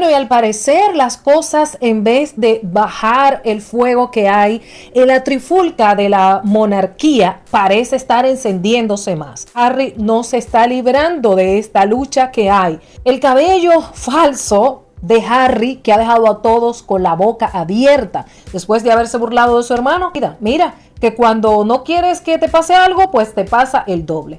Bueno, y al parecer las cosas, en vez de bajar el fuego que hay en la trifulca de la monarquía, parece estar encendiéndose más. Harry no se está librando de esta lucha que hay. El cabello falso de Harry, que ha dejado a todos con la boca abierta después de haberse burlado de su hermano. Mira, que cuando no quieres que te pase algo, pues te pasa el doble.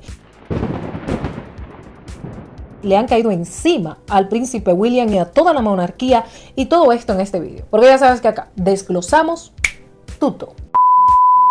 Le han caído encima al príncipe William y a toda la monarquía, y todo esto en este vídeo, porque ya sabes que acá desglosamos todo.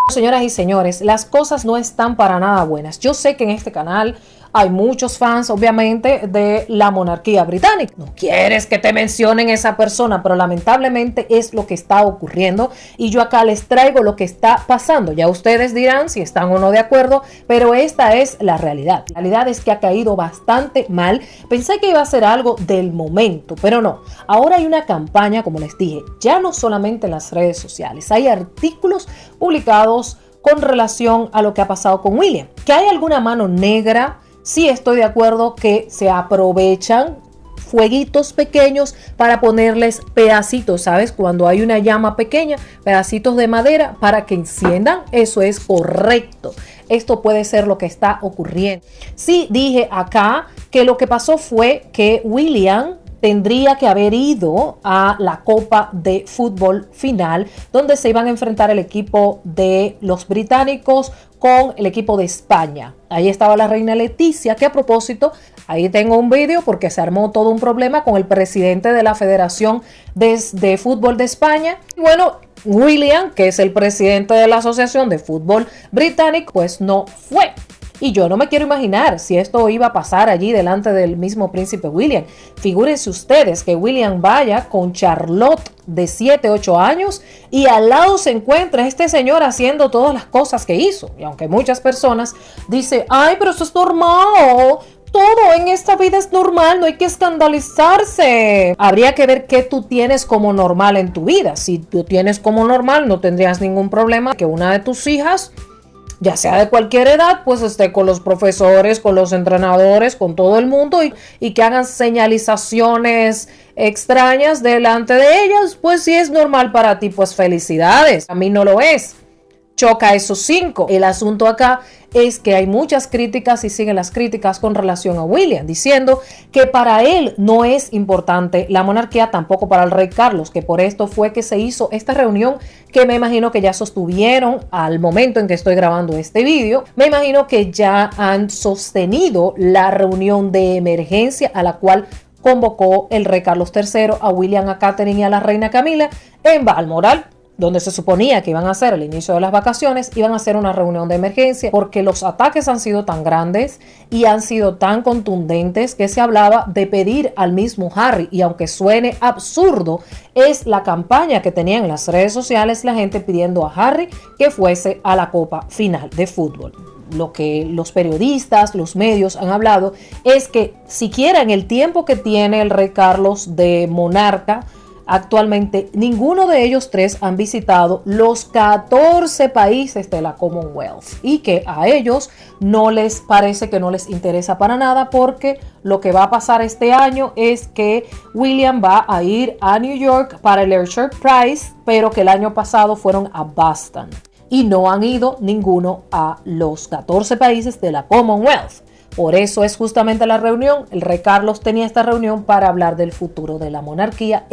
Señoras y señores, las cosas no están para nada buenas. Yo sé que en este canal hay muchos fans, obviamente, de la monarquía británica. No quieres que te mencionen esa persona, pero lamentablemente es lo que está ocurriendo, y yo acá les traigo lo que está pasando. Ya ustedes dirán si están o no de acuerdo, pero esta es la realidad. La realidad es que ha caído bastante mal. Pensé que iba a ser algo del momento, pero no. Ahora hay una campaña, como les dije, ya no solamente en las redes sociales. Hay artículos publicados con relación a lo que ha pasado con William. ¿Que hay alguna mano negra? Sí, estoy de acuerdo que se aprovechan fueguitos pequeños para ponerles pedacitos, ¿sabes? Cuando hay una llama pequeña, pedacitos de madera para que enciendan. Eso es correcto. Esto puede ser lo que está ocurriendo. Sí, dije acá que lo que pasó fue que William tendría que haber ido a la Copa de Fútbol final, donde se iban a enfrentar el equipo de los británicos con el equipo de España. Ahí estaba la reina Leticia, que a propósito, ahí tengo un vídeo porque se armó todo un problema con el presidente de la Federación de Fútbol de España. Y bueno, William, que es el presidente de la Asociación de Fútbol Británico, pues no fue. Y yo no me quiero imaginar si esto iba a pasar allí delante del mismo príncipe William. Figúrense ustedes que William vaya con Charlotte de 7, 8 años y al lado se encuentra este señor haciendo todas las cosas que hizo. Y aunque muchas personas dicen, ay, pero eso es normal. Todo en esta vida es normal, no hay que escandalizarse. Habría que ver qué tú tienes como normal en tu vida. Si tú tienes como normal, no tendrías ningún problema que una de tus hijas, ya sea de cualquier edad, pues esté con los profesores, con los entrenadores, con todo el mundo y que hagan señalizaciones extrañas delante de ellas. Pues si es normal para ti, pues felicidades. A mí no lo es. Choca esos 5. El asunto acá es que hay muchas críticas y siguen las críticas con relación a William, diciendo que para él no es importante la monarquía, tampoco para el rey Carlos, que por esto fue que se hizo esta reunión que me imagino que ya sostuvieron al momento en que estoy grabando este vídeo. Me imagino que ya han sostenido la reunión de emergencia a la cual convocó el rey Carlos III a William, a Catherine y a la reina Camila en Balmoral, donde se suponía que iban a hacer el inicio de las vacaciones. Iban a hacer una reunión de emergencia porque los ataques han sido tan grandes y han sido tan contundentes que se hablaba de pedir al mismo Harry, y aunque suene absurdo, es la campaña que tenían en las redes sociales la gente pidiendo a Harry que fuese a la Copa Final de Fútbol. Lo que los periodistas, los medios han hablado es que siquiera en el tiempo que tiene el rey Carlos de monarca, actualmente ninguno de ellos tres han visitado los 14 países de la Commonwealth, y que a ellos no les parece, que no les interesa para nada, porque lo que va a pasar este año es que William va a ir a New York para el Leisure Prize, pero que el año pasado fueron a Boston y no han ido ninguno a los 14 países de la Commonwealth. Por eso es justamente la reunión. El rey Carlos tenía esta reunión para hablar del futuro de la monarquía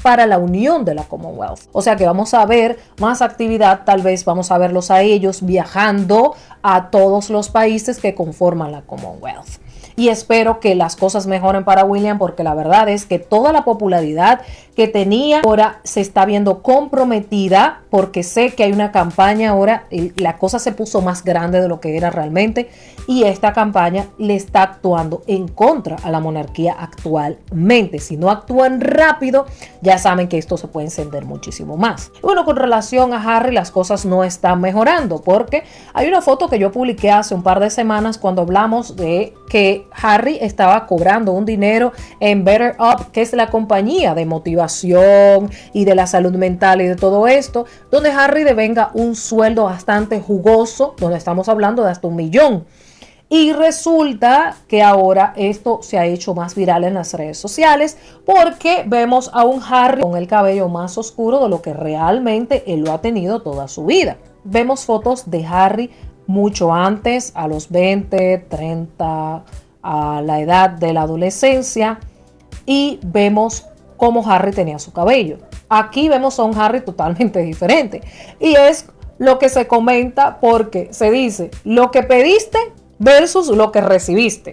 para la unión de la Commonwealth. O sea que vamos a ver más actividad, tal vez vamos a verlos a ellos viajando a todos los países que conforman la Commonwealth. Y espero que las cosas mejoren para William, porque la verdad es que toda la popularidad que tenía ahora se está viendo comprometida, porque sé que hay una campaña ahora, y la cosa se puso más grande de lo que era realmente, y esta campaña le está actuando en contra a la monarquía actualmente. Si no actúan rápido, ya saben que esto se puede encender muchísimo más. Y bueno, con relación a Harry, las cosas no están mejorando, porque hay una foto que yo publiqué hace un par de semanas cuando hablamos de que Harry estaba cobrando un dinero en Better Up, que es la compañía de motivación y de la salud mental y de todo esto, donde Harry devenga un sueldo bastante jugoso, donde estamos hablando de hasta $1 millón. Y resulta que ahora esto se ha hecho más viral en las redes sociales porque vemos a un Harry con el cabello más oscuro de lo que realmente él lo ha tenido toda su vida. Vemos fotos de Harry mucho antes, a los 20, 30, a la edad de la adolescencia, y vemos cómo Harry tenía su cabello. Aquí vemos a un Harry totalmente diferente y es lo que se comenta porque se dice lo que pediste versus lo que recibiste.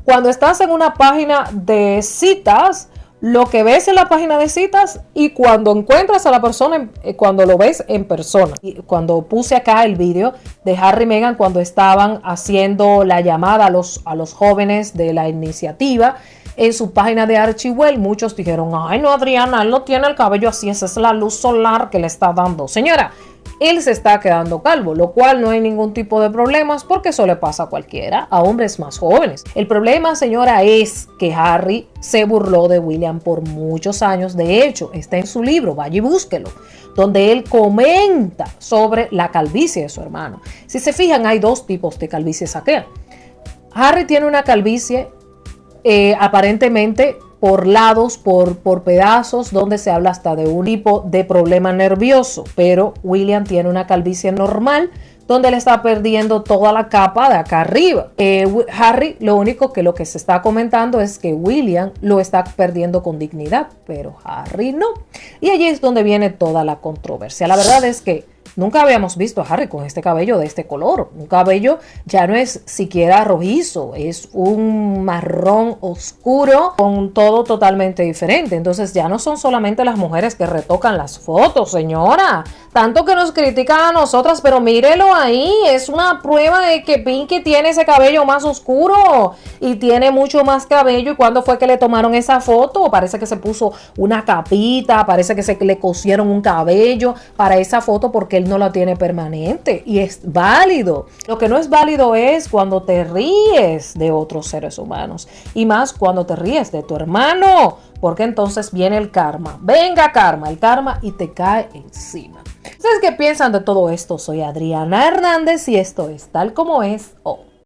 Cuando estás en una página de citas, lo que ves en la página de citas y cuando encuentras a la persona, cuando lo ves en persona. Y cuando puse acá el vídeo de Harry y Meghan cuando estaban haciendo la llamada a los jóvenes de la iniciativa en su página de Archewell, muchos dijeron, ay no Adriana, él no tiene el cabello así, esa es la luz solar que le está dando. Señora, él se está quedando calvo, lo cual no hay ningún tipo de problemas porque eso le pasa a cualquiera, a hombres más jóvenes. El problema, señora, es que Harry se burló de William por muchos años. De hecho, está en su libro, vaya y búsquelo, donde él comenta sobre la calvicie de su hermano. Si se fijan, hay dos tipos de calvicie aquí. Harry tiene una calvicie aparentemente por lados, por pedazos, donde se habla hasta de un tipo de problema nervioso, pero William tiene una calvicie normal, donde le está perdiendo toda la capa de acá arriba. Harry, lo único que lo que se está comentando es que William lo está perdiendo con dignidad, pero Harry no. Y allí es donde viene toda la controversia. La verdad es que nunca habíamos visto a Harry con este cabello de este color. Un cabello ya no es siquiera rojizo, es un marrón oscuro con todo totalmente diferente. Entonces ya no son solamente las mujeres que retocan las fotos, señora. Tanto que nos critican a nosotras, pero mírelo ahí, es una prueba de que Pinky tiene ese cabello más oscuro y tiene mucho más cabello. ¿Y cuándo fue que le tomaron esa foto? Parece que se puso una capita, parece que se le cosieron un cabello para esa foto porque él no la tiene permanente y es válido. Lo que no es válido es cuando te ríes de otros seres humanos y más cuando te ríes de tu hermano, porque entonces viene el karma. Venga karma, el karma y te cae encima. ¿Ustedes qué piensan de todo esto? Soy Adriana Hernández y esto es Tal Como Es Hoy.